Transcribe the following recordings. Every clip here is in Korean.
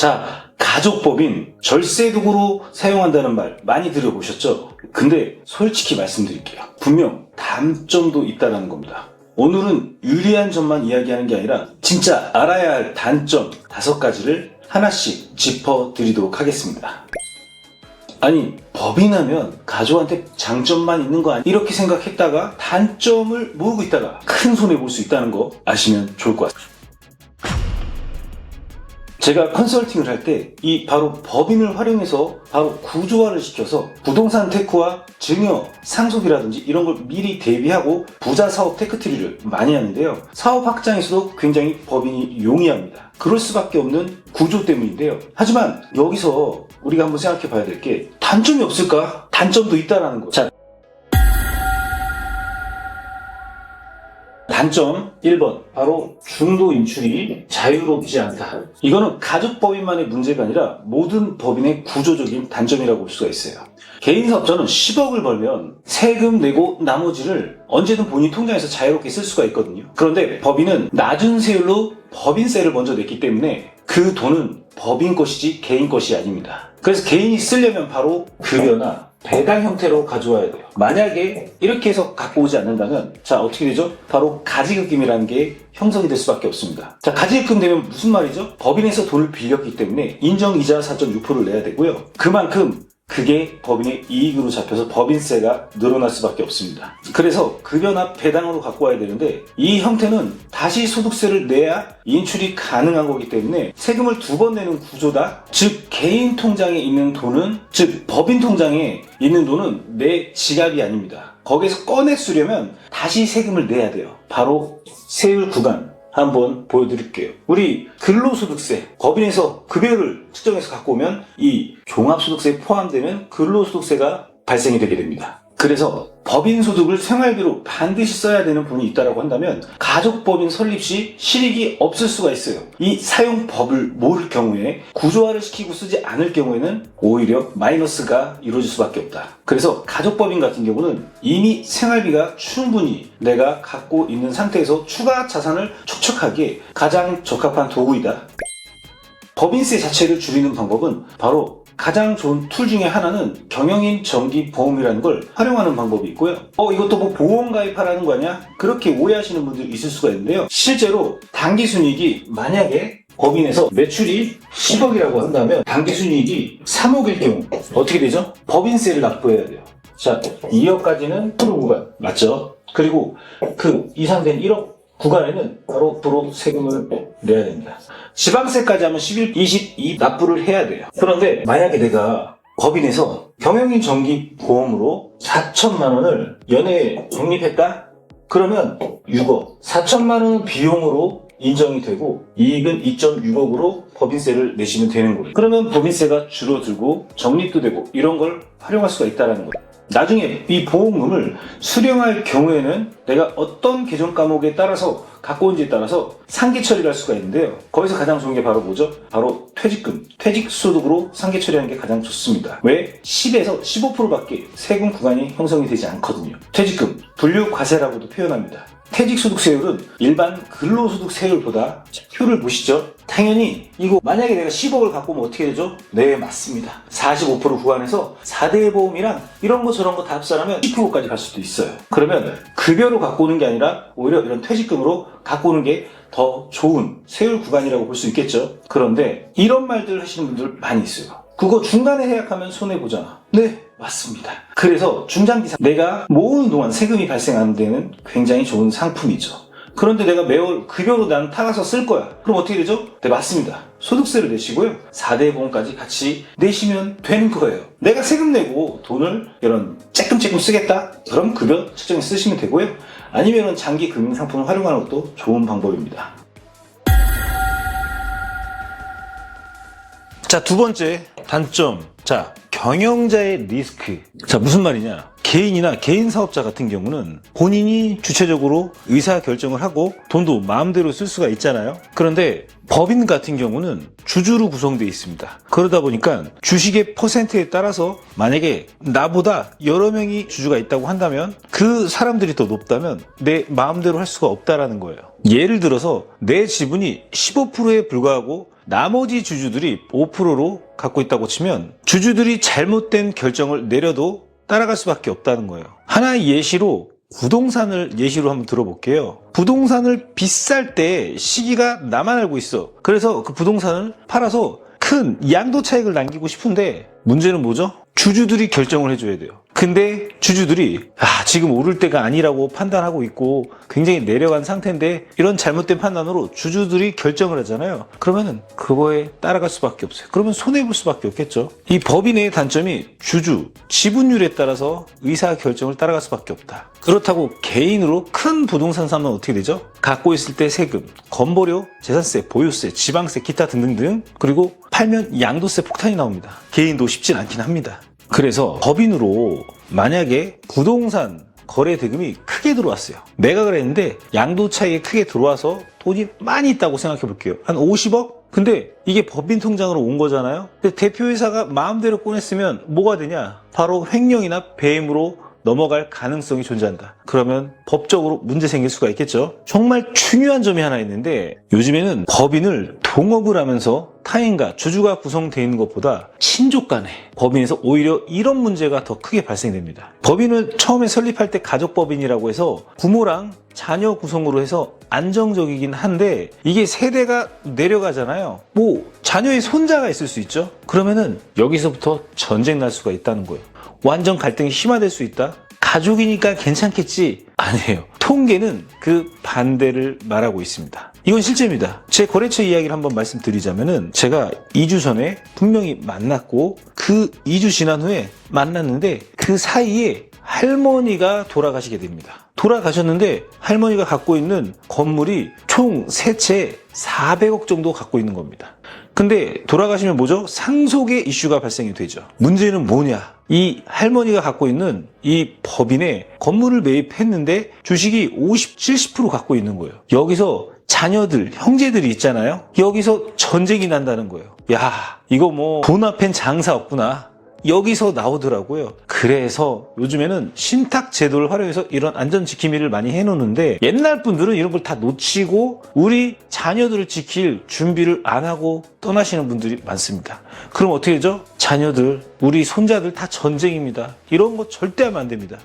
자, 가족법인 절세도구로 사용한다는 말 많이 들어보셨죠? 근데 솔직히 말씀드릴게요. 분명 단점도 있다는 겁니다. 오늘은 유리한 점만 이야기하는 게 아니라 진짜 알아야 할 단점 5가지를 하나씩 짚어드리도록 하겠습니다. 아니, 법인하면 가족한테 장점만 있는 거 아니야? 이렇게 생각했다가 단점을 모르고 있다가 큰 손해 볼 수 있다는 거 아시면 좋을 것 같습니다. 제가 컨설팅을 할 때 이 바로 법인을 활용해서 바로 구조화를 시켜서 부동산 테크와 증여, 상속이라든지 이런 걸 미리 대비하고 부자 사업 테크트리를 많이 하는데요. 사업 확장에서도 굉장히 법인이 용이합니다. 그럴 수밖에 없는 구조 때문인데요. 하지만 여기서 우리가 한번 생각해 봐야 될 게 단점이 없을까? 단점도 있다라는 거죠. 자, 단점 1번, 바로 중도 인출이 자유롭지 않다. 이거는 가족법인만의 문제가 아니라 모든 법인의 구조적인 단점이라고 볼 수가 있어요. 개인 사업자는 10억을 벌면 세금 내고 나머지를 언제든 본인 통장에서 자유롭게 쓸 수가 있거든요. 그런데 법인은 낮은 세율로 법인세를 먼저 냈기 때문에 그 돈은 법인 것이지 개인 것이 아닙니다. 그래서 개인이 쓰려면 바로 급여나 배당 형태로 가져와야 돼요. 만약에 이렇게 해서 갖고 오지 않는다면 자, 어떻게 되죠? 바로 가지급금이라는 게 형성이 될 수밖에 없습니다. 자, 가지급금 되면 무슨 말이죠? 법인에서 돈을 빌렸기 때문에 인정이자 4.6%를 내야 되고요. 그만큼 그게 법인의 이익으로 잡혀서 법인세가 늘어날 수밖에 없습니다. 그래서 급여나 배당으로 갖고 와야 되는데 이 형태는 다시 소득세를 내야 인출이 가능한 거기 때문에 세금을 2번 내는 구조다. 즉 개인 통장에 있는 돈은, 즉 법인 통장에 있는 돈은 내 지갑이 아닙니다. 거기에서 꺼내 쓰려면 다시 세금을 내야 돼요. 바로 세율 구간 한번 보여드릴게요. 우리 근로소득세, 법인에서 급여를 측정해서 갖고 오면 이 종합소득세에 포함되는 근로소득세가 발생이 되게 됩니다. 그래서 법인 소득을 생활비로 반드시 써야 되는 분이 있다고 한다면 가족법인 설립 시 실익이 없을 수가 있어요. 이 사용법을 모를 경우에 구조화를 시키고 쓰지 않을 경우에는 오히려 마이너스가 이루어질 수밖에 없다. 그래서 가족법인 같은 경우는 이미 생활비가 충분히 내가 갖고 있는 상태에서 추가 자산을 촉척하기에 가장 적합한 도구이다. 법인세 자체를 줄이는 방법은 바로 가장 좋은 툴 중에 하나는 경영인 정기보험이라는 걸 활용하는 방법이 있고요. 이것도 뭐 보험 가입하라는 거 아니야? 그렇게 오해하시는 분들이 있을 수가 있는데요. 실제로 당기순이익이 만약에 법인에서 매출이 10억이라고 한다면 당기순이익이 3억일 경우 어떻게 되죠? 법인세를 납부해야 돼요. 자, 2억까지는 프로 구간 맞죠? 그리고 그 이상된 1억 구간에는 바로 도로 세금을 내야 됩니다. 지방세까지 하면 11, 22 납부를 해야 돼요. 그런데 만약에 내가 법인에서 경영인 정기보험으로 4천만 원을 연회에 적립했다? 그러면 6억. 4천만 원은 비용으로 인정이 되고 이익은 2.6억으로 법인세를 내시면 되는 거예요. 그러면 법인세가 줄어들고 적립도 되고 이런 걸 활용할 수가 있다는 거예요. 나중에 이 보험금을 수령할 경우에는 내가 어떤 계정 과목에 따라서 갖고 온지에 따라서 상계 처리를 할 수가 있는데요. 거기서 가장 좋은 게 바로 뭐죠? 바로 퇴직금, 퇴직소득으로 상계 처리하는 게 가장 좋습니다. 왜? 10에서 15%밖에 세금 구간이 형성이 되지 않거든요. 퇴직금, 분류과세라고도 표현합니다. 퇴직소득세율은 일반 근로소득세율보다 표를 보시죠. 당연히 이거 만약에 내가 10억을 갖고 오면 어떻게 되죠? 네, 맞습니다. 45% 구간에서 4대 보험이랑 이런 거 저런 거 다 합산하면 10%까지 갈 수도 있어요. 그러면 급여로 갖고 오는 게 아니라 오히려 이런 퇴직금으로 갖고 오는 게 더 좋은 세율 구간이라고 볼 수 있겠죠. 그런데 이런 말들 하시는 분들 많이 있어요. 그거 중간에 해약하면 손해보잖아. 네, 맞습니다. 그래서 중장기상 내가 모으는 동안 세금이 발생하는 데는 굉장히 좋은 상품이죠. 그런데 내가 매월 급여로 난 타가서 쓸 거야. 그럼 어떻게 되죠? 네, 맞습니다. 소득세를 내시고요. 4대 보험까지 같이 내시면 되는 거예요. 내가 세금 내고 돈을 이런 쬐끔쬐끔 쓰겠다? 그럼 급여 측정에 쓰시면 되고요. 아니면 장기 금융 상품을 활용하는 것도 좋은 방법입니다. 자, 두 번째 단점. 자, 경영자의 리스크. 자, 무슨 말이냐? 개인이나 개인 사업자 같은 경우는 본인이 주체적으로 의사결정을 하고 돈도 마음대로 쓸 수가 있잖아요. 그런데 법인 같은 경우는 주주로 구성되어 있습니다. 그러다 보니까 주식의 퍼센트에 따라서 만약에 나보다 여러 명이 주주가 있다고 한다면 그 사람들이 더 높다면 내 마음대로 할 수가 없다라는 거예요. 예를 들어서 내 지분이 15%에 불과하고 나머지 주주들이 5%로 갖고 있다고 치면 주주들이 잘못된 결정을 내려도 따라갈 수밖에 없다는 거예요. 하나의 예시로 부동산을 예시로 한번 들어볼게요. 부동산을 비쌀 때 시기가 나만 알고 있어. 그래서 그 부동산을 팔아서 큰 양도 차익을 남기고 싶은데 문제는 뭐죠? 주주들이 결정을 해줘야 돼요. 근데 주주들이 지금 오를 때가 아니라고 판단하고 있고 굉장히 내려간 상태인데 이런 잘못된 판단으로 주주들이 결정을 하잖아요. 그러면은 그거에 따라갈 수밖에 없어요. 그러면 손해볼 수밖에 없겠죠. 이 법인의 단점이 주주, 지분율에 따라서 의사결정을 따라갈 수밖에 없다. 그렇다고 개인으로 큰 부동산 사면 어떻게 되죠? 갖고 있을 때 세금, 건보료, 재산세, 보유세, 지방세, 기타 등등등, 그리고 팔면 양도세 폭탄이 나옵니다. 개인도 쉽진 않긴 합니다. 그래서 법인으로 만약에 부동산 거래 대금이 크게 들어왔어요. 매각을 했는데 양도 차익이 크게 들어와서 돈이 많이 있다고 생각해 볼게요. 한 50억? 근데 이게 법인 통장으로 온 거잖아요. 근데 대표이사가 마음대로 꺼냈으면 뭐가 되냐? 바로 횡령이나 배임으로 넘어갈 가능성이 존재한다. 그러면 법적으로 문제 생길 수가 있겠죠. 정말 중요한 점이 하나 있는데 요즘에는 법인을 동업을 하면서 타인과 주주가 구성되어 있는 것보다 친족 간에 법인에서 오히려 이런 문제가 더 크게 발생됩니다. 법인을 처음에 설립할 때 가족법인이라고 해서 부모랑 자녀 구성으로 해서 안정적이긴 한데 이게 세대가 내려가잖아요. 자녀의 손자가 있을 수 있죠. 그러면은 여기서부터 전쟁 날 수가 있다는 거예요. 완전 갈등이 심화될 수 있다? 가족이니까 괜찮겠지? 아니에요. 통계는 그 반대를 말하고 있습니다. 이건 실제입니다. 제 거래처 이야기를 한번 말씀드리자면은 제가 2주 전에 분명히 만났고 그 2주 지난 후에 만났는데 그 사이에 할머니가 돌아가시게 됩니다. 돌아가셨는데 할머니가 갖고 있는 건물이 총 세 채 400억 정도 갖고 있는 겁니다. 근데 돌아가시면 뭐죠? 상속의 이슈가 발생이 되죠. 문제는 뭐냐? 이 할머니가 갖고 있는 이 법인에 건물을 매입했는데 주식이 50, 70% 갖고 있는 거예요. 여기서 자녀들, 형제들이 있잖아요. 여기서 전쟁이 난다는 거예요. 이거 돈 앞엔 장사 없구나. 여기서 나오더라고요. 그래서 요즘에는 신탁 제도를 활용해서 이런 안전지킴이를 많이 해놓는데 옛날 분들은 이런 걸 다 놓치고 우리 자녀들을 지킬 준비를 안 하고 떠나시는 분들이 많습니다. 그럼 어떻게 되죠? 자녀들, 우리 손자들 다 전쟁입니다. 이런 거 절대 하면 안 됩니다.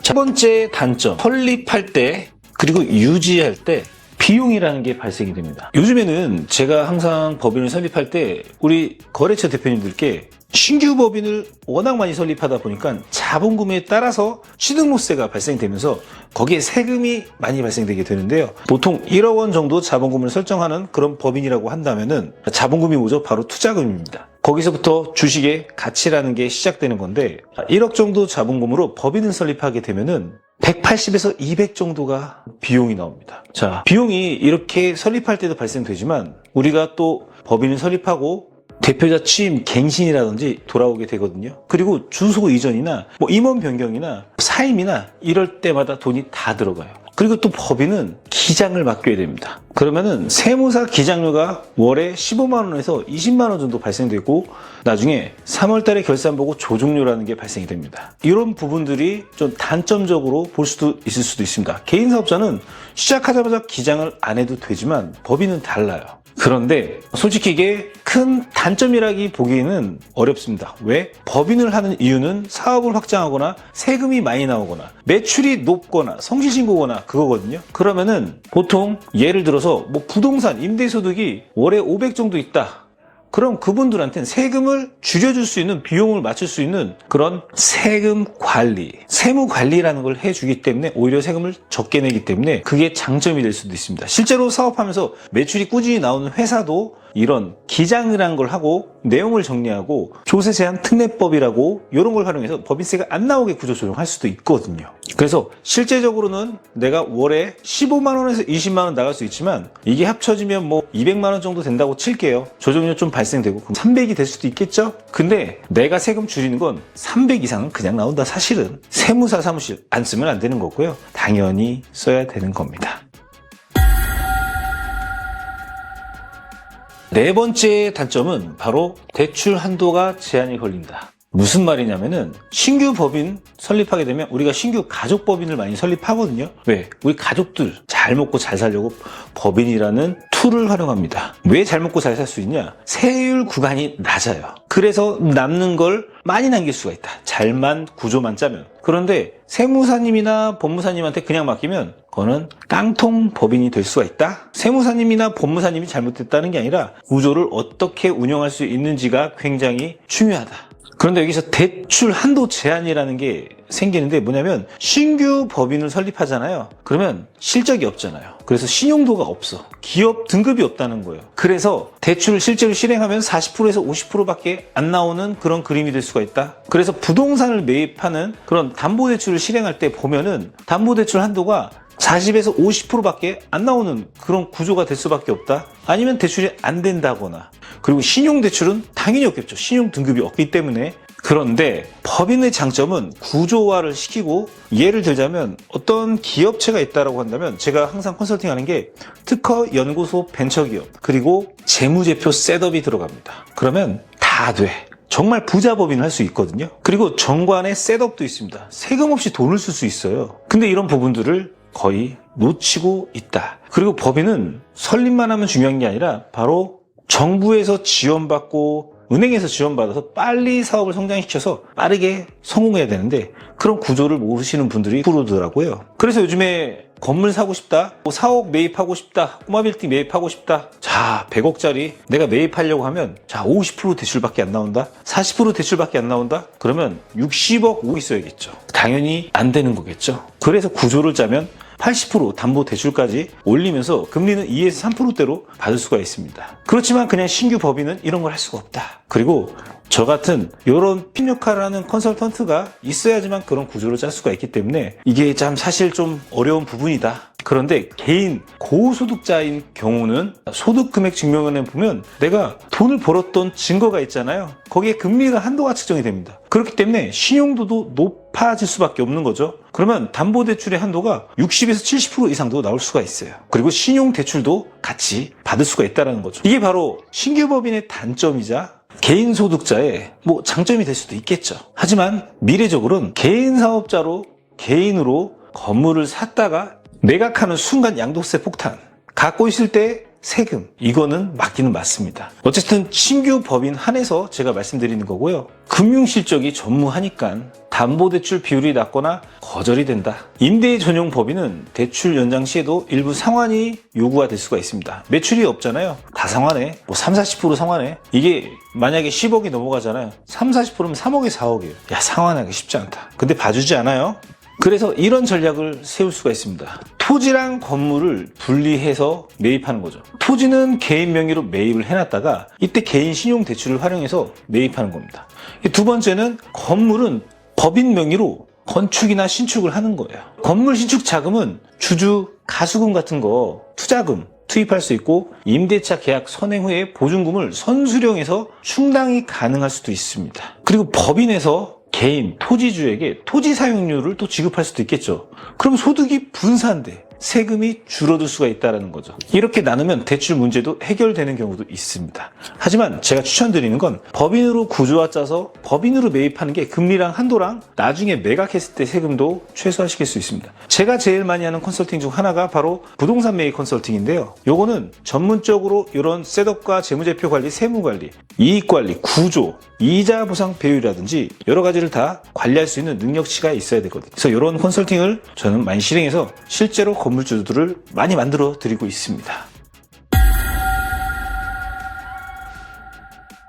첫 번째 단점, 설립할 때 그리고 유지할 때 비용이라는 게 발생이 됩니다. 요즘에는 제가 항상 법인을 설립할 때 우리 거래처 대표님들께 신규 법인을 워낙 많이 설립하다 보니까 자본금에 따라서 취득세가 발생되면서 거기에 세금이 많이 발생되게 되는데요. 보통 1억 원 정도 자본금을 설정하는 그런 법인이라고 한다면은 자본금이 뭐죠? 바로 투자금입니다. 거기서부터 주식의 가치라는 게 시작되는 건데 1억 정도 자본금으로 법인을 설립하게 되면은 180에서 200 정도가 비용이 나옵니다. 자, 비용이 이렇게 설립할 때도 발생되지만 우리가 또 법인을 설립하고 대표자 취임 갱신이라든지 돌아오게 되거든요. 그리고 주소 이전이나 임원 변경이나 사임이나 이럴 때마다 돈이 다 들어가요. 그리고 또 법인은 기장을 맡겨야 됩니다. 그러면은 세무사 기장료가 월에 15만 원에서 20만 원 정도 발생되고 나중에 3월 달에 결산 보고 조정료라는 게 발생이 됩니다. 이런 부분들이 좀 단점적으로 볼 수도 있을 수도 있습니다. 개인 사업자는 시작하자마자 기장을 안 해도 되지만 법인은 달라요. 그런데 솔직히 이게 큰 단점이라기 보기에는 어렵습니다. 왜? 법인을 하는 이유는 사업을 확장하거나 세금이 많이 나오거나 매출이 높거나 성실신고거나 그거거든요. 그러면은 보통 예를 들어서 부동산 임대소득이 월에 500 정도 있다. 그럼 그분들한테는 세금을 줄여줄 수 있는 비용을 맞출 수 있는 그런 세금 관리, 세무 관리라는 걸 해주기 때문에 오히려 세금을 적게 내기 때문에 그게 장점이 될 수도 있습니다. 실제로 사업하면서 매출이 꾸준히 나오는 회사도 이런 기장이라는 걸 하고 내용을 정리하고 조세 제한 특례법이라고 이런 걸 활용해서 법인세가 안 나오게 구조 조정할 수도 있거든요. 그래서 실제적으로는 내가 월에 15만 원에서 20만 원 나갈 수 있지만 이게 합쳐지면 200만 원 정도 된다고 칠게요. 조정료 좀 발생되고 그럼 300이 될 수도 있겠죠? 근데 내가 세금 줄이는 건 300 이상은 그냥 나온다. 사실은 세무사 사무실 안 쓰면 안 되는 거고요. 당연히 써야 되는 겁니다. 네 번째 단점은 바로 대출 한도가 제한이 걸린다. 무슨 말이냐면은 신규 법인 설립하게 되면 우리가 신규 가족법인을 많이 설립하거든요. 왜? 우리 가족들 잘 먹고 잘 살려고 법인이라는 툴을 활용합니다. 왜 잘 먹고 잘 살 수 있냐? 세율 구간이 낮아요. 그래서 남는 걸 많이 남길 수가 있다. 잘만 구조만 짜면. 그런데 세무사님이나 법무사님한테 그냥 맡기면 그거는 깡통 법인이 될 수가 있다. 세무사님이나 법무사님이 잘못됐다는 게 아니라 구조를 어떻게 운영할 수 있는지가 굉장히 중요하다. 그런데 여기서 대출 한도 제한이라는 게 생기는데 뭐냐면 신규 법인을 설립하잖아요. 그러면 실적이 없잖아요. 그래서 신용도가 없어. 기업 등급이 없다는 거예요. 그래서 대출을 실제로 실행하면 40%에서 50%밖에 안 나오는 그런 그림이 될 수가 있다. 그래서 부동산을 매입하는 그런 담보대출을 실행할 때 보면은 담보대출 한도가 40에서 50%밖에 안 나오는 그런 구조가 될 수밖에 없다. 아니면 대출이 안 된다거나. 그리고 신용대출은 당연히 없겠죠. 신용 등급이 없기 때문에. 그런데 법인의 장점은 구조화를 시키고, 예를 들자면 어떤 기업체가 있다라고 한다면 제가 항상 컨설팅하는 게 특허 연구소 벤처기업 그리고 재무제표 셋업이 들어갑니다. 그러면 다 돼. 정말 부자 법인을 할 수 있거든요. 그리고 정관의 셋업도 있습니다. 세금 없이 돈을 쓸 수 있어요. 근데 이런 부분들을 거의 놓치고 있다. 그리고 법인은 설립만 하면 중요한 게 아니라 바로 정부에서 지원받고 은행에서 지원받아서 빨리 사업을 성장시켜서 빠르게 성공해야 되는데 그런 구조를 모르시는 분들이 프로더라고요. 그래서 요즘에 건물 사고 싶다, 4억 매입하고 싶다, 꼬마빌딩 매입하고 싶다. 자, 100억짜리 내가 매입하려고 하면 자, 50% 대출밖에 안 나온다, 40% 대출밖에 안 나온다. 그러면 60억 오고 있어야겠죠. 당연히 안 되는 거겠죠. 그래서 구조를 짜면 80% 담보 대출까지 올리면서 금리는 2에서 3%대로 받을 수가 있습니다. 그렇지만 그냥 신규 법인은 이런 걸 할 수가 없다. 그리고 저 같은 이런 핀 역할을 하는 컨설턴트가 있어야지만 그런 구조를 짤 수가 있기 때문에 이게 참 사실 좀 어려운 부분이다. 그런데 개인 고소득자인 경우는 소득 금액 증명원에 보면 내가 돈을 벌었던 증거가 있잖아요. 거기에 금리가 한도가 측정이 됩니다. 그렇기 때문에 신용도도 높아질 수밖에 없는 거죠. 그러면 담보대출의 한도가 60에서 70% 이상도 나올 수가 있어요. 그리고 신용대출도 같이 받을 수가 있다는 거죠. 이게 바로 신규법인의 단점이자 개인 소득자의 장점이 될 수도 있겠죠. 하지만 미래적으로는 개인 사업자로 개인으로 건물을 샀다가 매각하는 순간 양도세 폭탄, 갖고 있을 때 세금, 이거는 맞기는 맞습니다. 어쨌든 신규 법인 한해서 제가 말씀드리는 거고요. 금융실적이 전무하니까 담보대출 비율이 낮거나 거절이 된다. 임대 전용 법인은 대출 연장 시에도 일부 상환이 요구가 될 수가 있습니다. 매출이 없잖아요. 다 상환해. 3, 40% 상환해. 이게 만약에 10억이 넘어가잖아요. 3, 40%면 3억에 4억이에요. 야, 상환하기 쉽지 않다. 근데 봐주지 않아요. 그래서 이런 전략을 세울 수가 있습니다. 토지랑 건물을 분리해서 매입하는 거죠. 토지는 개인 명의로 매입을 해놨다가 이때 개인 신용대출을 활용해서 매입하는 겁니다. 두 번째는 건물은 법인 명의로 건축이나 신축을 하는 거예요. 건물 신축 자금은 주주 가수금 같은 거, 투자금 투입할 수 있고 임대차 계약 선행 후에 보증금을 선수령해서 충당이 가능할 수도 있습니다. 그리고 법인에서 개인 토지주에게 토지 사용료를 또 지급할 수도 있겠죠. 그럼 소득이 분산돼 세금이 줄어들 수가 있다는 거죠. 이렇게 나누면 대출 문제도 해결되는 경우도 있습니다. 하지만 제가 추천드리는 건 법인으로 구조화 짜서 법인으로 매입하는 게 금리랑 한도랑 나중에 매각했을 때 세금도 최소화시킬 수 있습니다. 제가 제일 많이 하는 컨설팅 중 하나가 바로 부동산 매입 컨설팅인데요. 요거는 전문적으로 이런 셋업과 재무제표 관리, 세무 관리, 이익 관리, 구조, 이자 보상 배율이라든지 여러 가지를 다 관리할 수 있는 능력치가 있어야 되거든요. 그래서 이런 컨설팅을 저는 많이 실행해서 실제로 건물주들을 많이 만들어 드리고 있습니다.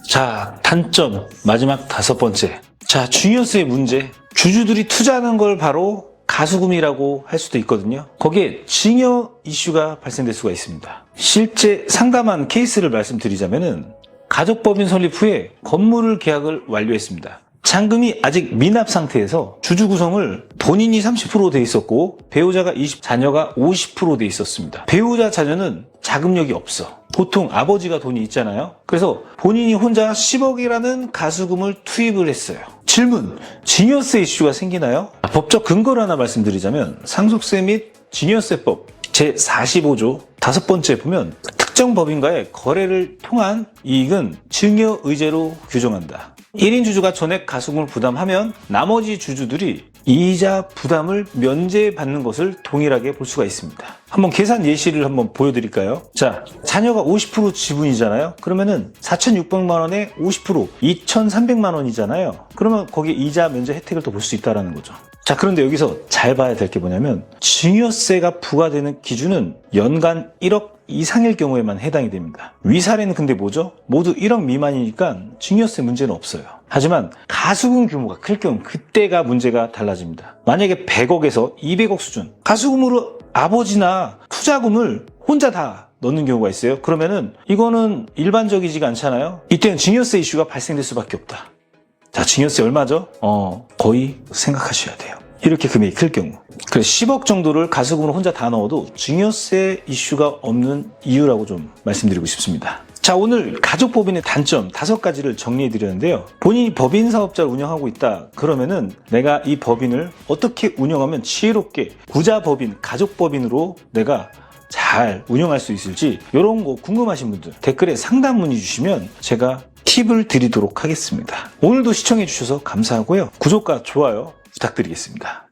자, 단점 마지막 5번째. 자, 중요세의 문제. 주주들이 투자하는 걸 바로 가수금이라고 할 수도 있거든요. 거기에 증여 이슈가 발생될 수가 있습니다. 실제 상담한 케이스를 말씀드리자면은 가족법인 설립 후에 건물을 계약을 완료했습니다. 잔금이 아직 미납 상태에서 주주 구성을 본인이 30% 돼 있었고 배우자가 20, 자녀가 50% 돼 있었습니다. 배우자 자녀는 자금력이 없어. 보통 아버지가 돈이 있잖아요. 그래서 본인이 혼자 10억이라는 가수금을 투입을 했어요. 질문, 증여세 이슈가 생기나요? 법적 근거를 하나 말씀드리자면 상속세 및 증여세법 제45조 5번째 보면 특정 법인과의 거래를 통한 이익은 증여의제로 규정한다. 1인 주주가 전액 가수금을 부담하면 나머지 주주들이 이자 부담을 면제받는 것을 동일하게 볼 수가 있습니다. 한번 계산 예시를 한번 보여드릴까요? 자, 자녀가 50% 지분이잖아요. 그러면은 4,600만 원에 50% 2,300만 원이잖아요. 그러면 거기에 이자 면제 혜택을 또 볼 수 있다는 거죠. 자, 그런데 여기서 잘 봐야 될 게 뭐냐면 증여세가 부과되는 기준은 연간 1억 이상일 경우에만 해당이 됩니다. 위사례는 근데 뭐죠? 모두 1억 미만이니까 증여세 문제는 없어요. 하지만 가수금 규모가 클 경우 그때가 문제가 달라집니다. 만약에 100억에서 200억 수준 가수금으로 아버지나 투자금을 혼자 다 넣는 경우가 있어요. 그러면은 이거는 일반적이지가 않잖아요. 이때는 증여세 이슈가 발생될 수밖에 없다. 자, 증여세 얼마죠? 거의 생각하셔야 돼요. 이렇게 금액이 클 경우. 그래서 10억 정도를 가수금으로 혼자 다 넣어도 증여세 이슈가 없는 이유라고 좀 말씀드리고 싶습니다. 자, 오늘 가족법인의 단점 5가지를 정리해드렸는데요. 본인이 법인 사업자를 운영하고 있다. 그러면은 내가 이 법인을 어떻게 운영하면 지혜롭게 부자법인, 가족법인으로 내가 잘 운영할 수 있을지 이런 거 궁금하신 분들 댓글에 상담 문의 주시면 제가 팁을 드리도록 하겠습니다. 오늘도 시청해 주셔서 감사하고요. 구독과 좋아요 부탁드리겠습니다.